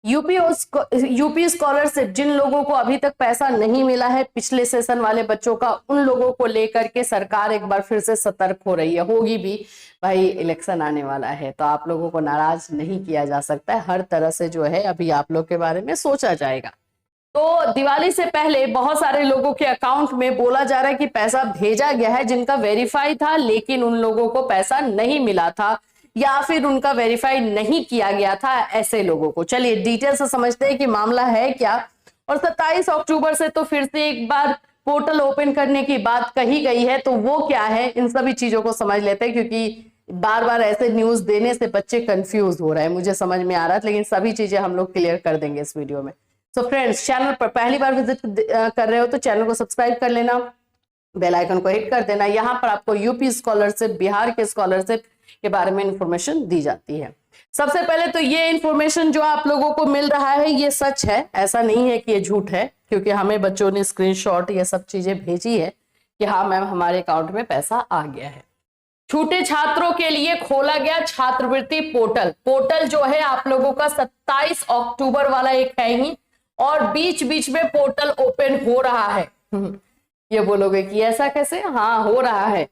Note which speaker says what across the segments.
Speaker 1: UP scholarship, जिन लोगों को अभी तक पैसा नहीं मिला है पिछले सेशन वाले बच्चों का, उन लोगों को लेकर के सरकार एक बार फिर से सतर्क हो रही है, होगी भी। भाई इलेक्शन आने वाला है तो आप लोगों को नाराज नहीं किया जा सकता है, हर तरह से जो है अभी आप लोग के बारे में सोचा जाएगा। तो दिवाली से पहले बहुत सारे लोगों के अकाउंट में बोला जा रहा है कि पैसा भेजा गया है, जिनका वेरीफाई था लेकिन उन लोगों को पैसा नहीं मिला था या फिर उनका वेरीफाई नहीं किया गया था, ऐसे लोगों को। चलिए डिटेल से समझते हैं कि मामला है क्या। और 27 अक्टूबर से तो फिर से एक बार पोर्टल ओपन करने की बात कही गई है, तो वो क्या है, इन सभी चीजों को समझ लेते हैं, क्योंकि बार बार ऐसे न्यूज देने से बच्चे कंफ्यूज हो रहे हैं, मुझे समझ में आ रहा है, लेकिन सभी चीजें हम लोग क्लियर कर देंगे इस वीडियो में। सो फ्रेंड्स, चैनल पर पहली बार विजिट कर रहे हो तो चैनल को सब्सक्राइब कर लेना, बेल आइकन को हिट कर देना। यहाँ पर आपको यूपी स्कॉलरशिप, बिहार के स्कॉलरशिप के बारे में इंफॉर्मेशन दी जाती है। सबसे पहले तो ये इंफॉर्मेशन जो आप लोगों को मिल रहा है ये सच है, ऐसा नहीं है कि ये झूठ है, क्योंकि हमें बच्चों ने स्क्रीनशॉट ये सब चीजें भेजी है कि हाँ मैम हमारे अकाउंट में पैसा आ गया है। छूटे छात्रों के लिए खोला गया छात्रवृत्ति पोर्टल। पोर्टल जो है आप लोगों का 27 अक्टूबर वाला एक है ही, और बीच बीच में पोर्टल ओपन हो रहा है। ये बोलोगे कि ऐसा कैसे? हाँ हो रहा है।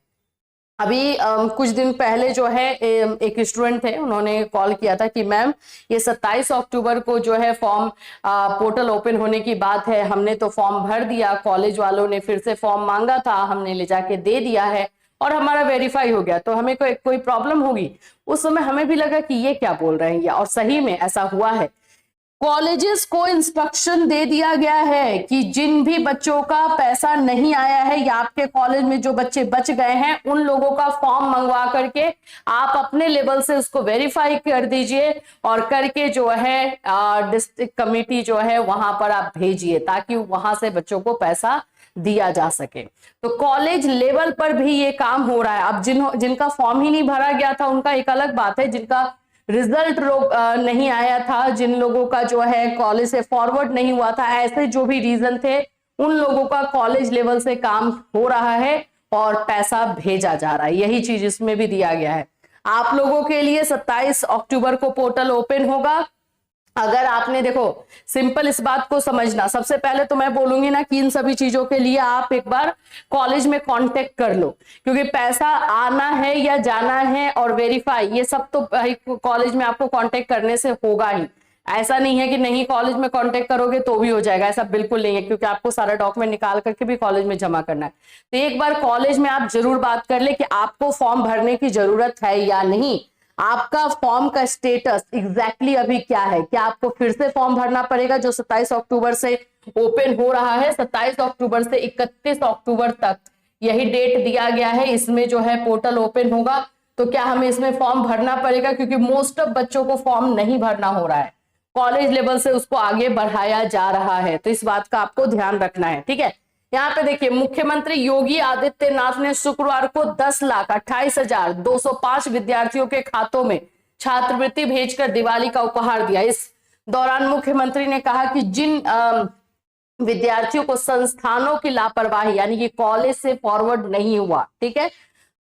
Speaker 1: अभी कुछ दिन पहले जो है एक स्टूडेंट थे, उन्होंने कॉल किया था कि मैम ये 27 अक्टूबर को जो है फॉर्म पोर्टल ओपन होने की बात है, हमने तो फॉर्म भर दिया, कॉलेज वालों ने फिर से फॉर्म मांगा था, हमने ले जाके दे दिया है और हमारा वेरीफाई हो गया, तो हमें कोई प्रॉब्लम होगी? उस समय हमें भी लगा कि ये क्या बोल रहे हैं ये, और सही में ऐसा हुआ है। कॉलेजेस को इंस्ट्रक्शन दे दिया गया है कि जिन भी बच्चों का पैसा नहीं आया है या आपके कॉलेज में जो बच्चे बच गए हैं, उन लोगों का फॉर्म मंगवा करके आप अपने लेवल से उसको वेरीफाई कर दीजिए, और करके जो है डिस्ट्रिक्ट कमेटी जो है वहां पर आप भेजिए, ताकि वहां से बच्चों को पैसा दिया जा सके। तो कॉलेज लेवल पर भी ये काम हो रहा है। अब जिनका फॉर्म ही नहीं भरा गया था उनका एक अलग बात है, जिनका रिजल्ट नहीं आया था, जिन लोगों का जो है कॉलेज से फॉरवर्ड नहीं हुआ था, ऐसे जो भी रीजन थे, उन लोगों का कॉलेज लेवल से काम हो रहा है और पैसा भेजा जा रहा है। यही चीज इसमें भी दिया गया है। आप लोगों के लिए 27 अक्टूबर को पोर्टल ओपन होगा। अगर आपने, देखो सिंपल इस बात को समझना, सबसे पहले तो मैं बोलूंगी ना कि इन सभी चीजों के लिए आप एक बार कॉलेज में कांटेक्ट कर लो, क्योंकि पैसा आना है या जाना है और वेरीफाई ये सब तो कॉलेज में आपको कांटेक्ट करने से होगा ही। ऐसा नहीं है कि नहीं कॉलेज में कांटेक्ट करोगे तो भी हो जाएगा, ऐसा बिल्कुल नहीं है, क्योंकि आपको सारा डॉक्यूमेंट निकाल करके भी कॉलेज में जमा करना है। तो एक बार कॉलेज में आप जरूर बात कर ले कि आपको फॉर्म भरने की जरूरत है या नहीं, आपका फॉर्म का स्टेटस एग्जैक्टली अभी क्या है, क्या आपको फिर से फॉर्म भरना पड़ेगा जो 27 अक्टूबर से ओपन हो रहा है। 27 अक्टूबर से 31 अक्टूबर तक यही डेट दिया गया है, इसमें जो है पोर्टल ओपन होगा। तो क्या हमें इसमें फॉर्म भरना पड़ेगा? क्योंकि मोस्ट ऑफ बच्चों को फॉर्म नहीं भरना हो रहा है, कॉलेज लेवल से उसको आगे बढ़ाया जा रहा है, तो इस बात का आपको ध्यान रखना है, ठीक है। यहाँ पे देखिए, मुख्यमंत्री योगी आदित्यनाथ ने शुक्रवार को 10,28,205 विद्यार्थियों के खातों में छात्रवृत्ति भेजकर दिवाली का उपहार दिया। इस दौरान मुख्यमंत्री ने कहा कि जिन विद्यार्थियों को संस्थानों की लापरवाही यानी कि कॉलेज से फॉरवर्ड नहीं हुआ, ठीक है,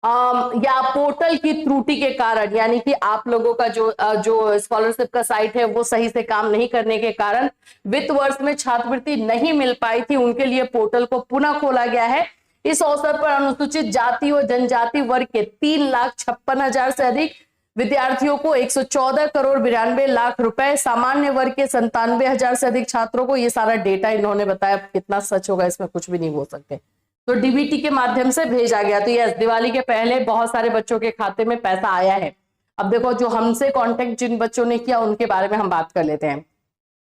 Speaker 1: या पोर्टल की त्रुटि के कारण, यानी कि आप लोगों का जो स्कॉलरशिप का साइट है वो सही से काम नहीं करने के कारण वित्त वर्ष में छात्रवृत्ति नहीं मिल पाई थी, उनके लिए पोर्टल को पुनः खोला गया है। इस अवसर पर अनुसूचित जाति और जनजाति वर्ग के 3,56,000 से अधिक विद्यार्थियों को 114 करोड़ 92 लाख रुपए, सामान्य वर्ग के 97,000 से अधिक छात्रों को, ये सारा डेटा इन्होंने बताया, कितना सच होगा इसमें कुछ भी नहीं बोल सकते, तो डीबीटी के माध्यम से भेजा गया। तो यस, दिवाली के पहले बहुत सारे बच्चों के खाते में पैसा आया है। अब देखो, जो हमसे कांटेक्ट जिन बच्चों ने किया उनके बारे में हम बात कर लेते हैं।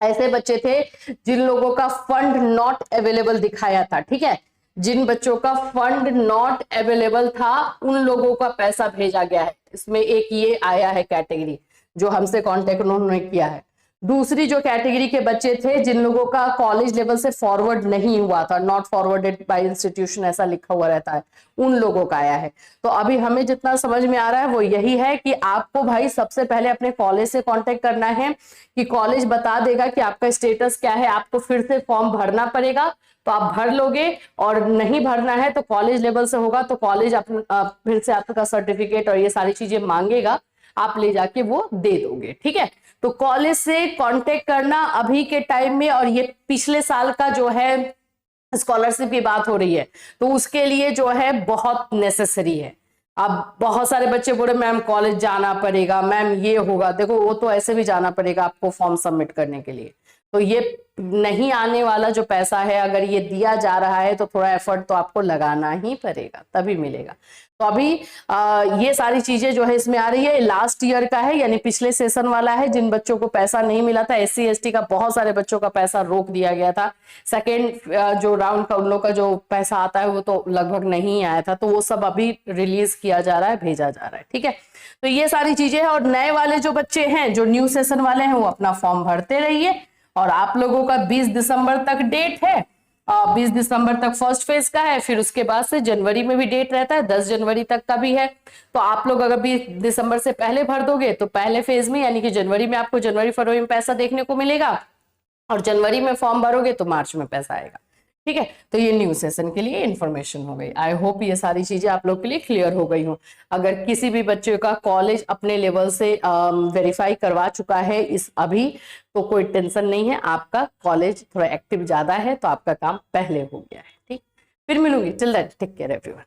Speaker 1: ऐसे बच्चे थे जिन लोगों का फंड नॉट अवेलेबल दिखाया था, ठीक है, जिन बच्चों का फंड नॉट अवेलेबल था उन लोगों का पैसा भेजा गया है। इसमें एक ये आया है कैटेगरी जो हमसे कांटेक्ट उन्होंने किया है। दूसरी जो कैटेगरी के बच्चे थे जिन लोगों का कॉलेज लेवल से फॉरवर्ड नहीं हुआ था, नॉट फॉरवर्डेड बाय इंस्टीट्यूशन ऐसा लिखा हुआ रहता है, उन लोगों का आया है। तो अभी हमें जितना समझ में आ रहा है वो यही है कि आपको भाई सबसे पहले अपने कॉलेज से कांटेक्ट करना है, कि कॉलेज बता देगा कि आपका स्टेटस क्या है, आपको फिर से फॉर्म भरना पड़ेगा तो आप भर लोगे, और नहीं भरना है तो कॉलेज लेवल से होगा तो कॉलेज फिर से आपका सर्टिफिकेट और ये सारी चीजें मांगेगा, आप ले जाके वो दे दोगे, ठीक है। तो कॉलेज से कांटेक्ट करना अभी के टाइम में, और ये पिछले साल का जो है स्कॉलरशिप की बात हो रही है, तो उसके लिए जो है बहुत नेसेसरी है। अब बहुत सारे बच्चे बोले मैम कॉलेज जाना पड़ेगा, मैम ये होगा, देखो वो तो ऐसे भी जाना पड़ेगा आपको फॉर्म सबमिट करने के लिए। तो ये नहीं आने वाला जो पैसा है, अगर ये दिया जा रहा है तो थोड़ा एफर्ट तो आपको लगाना ही पड़ेगा, तभी मिलेगा। तो अभी ये सारी चीजें जो है इसमें आ रही है। लास्ट ईयर का है, यानी पिछले सेशन वाला है। जिन बच्चों को पैसा नहीं मिला था, SC ST का बहुत सारे बच्चों का पैसा रोक दिया गया था। सेकेंड जो राउंड का उन लोग का जो पैसा आता है वो तो लगभग नहीं आया था, तो वो सब अभी रिलीज किया जा रहा है, भेजा जा रहा है। ठीक है, तो ये सारी चीजें हैं। और नए वाले जो बच्चे हैं, जो न्यू सेशन वाले हैं, वो अपना फॉर्म भरते रहिए। और आप लोगों का 20 दिसंबर तक डेट है, 20 दिसंबर तक फर्स्ट फेज का है, फिर उसके बाद से जनवरी में भी डेट रहता है, 10 जनवरी तक का भी है। तो आप लोग अगर 20 दिसंबर से पहले भर दोगे तो पहले फेज में, यानी कि जनवरी में आपको जनवरी फरवरी में पैसा देखने को मिलेगा, और जनवरी में फॉर्म भरोगे तो मार्च में पैसा आएगा। ठीक है, तो ये न्यू सेशन के लिए इंफॉर्मेशन हो गई। आई होप ये सारी चीजें आप लोग के लिए क्लियर हो गई हो। अगर किसी भी बच्चे का कॉलेज अपने लेवल से वेरीफाई करवा चुका है इस अभी, तो कोई टेंशन नहीं है, आपका कॉलेज थोड़ा एक्टिव ज्यादा है तो आपका काम पहले हो गया है। ठीक, फिर मिलूंगी। Till that take care everyone.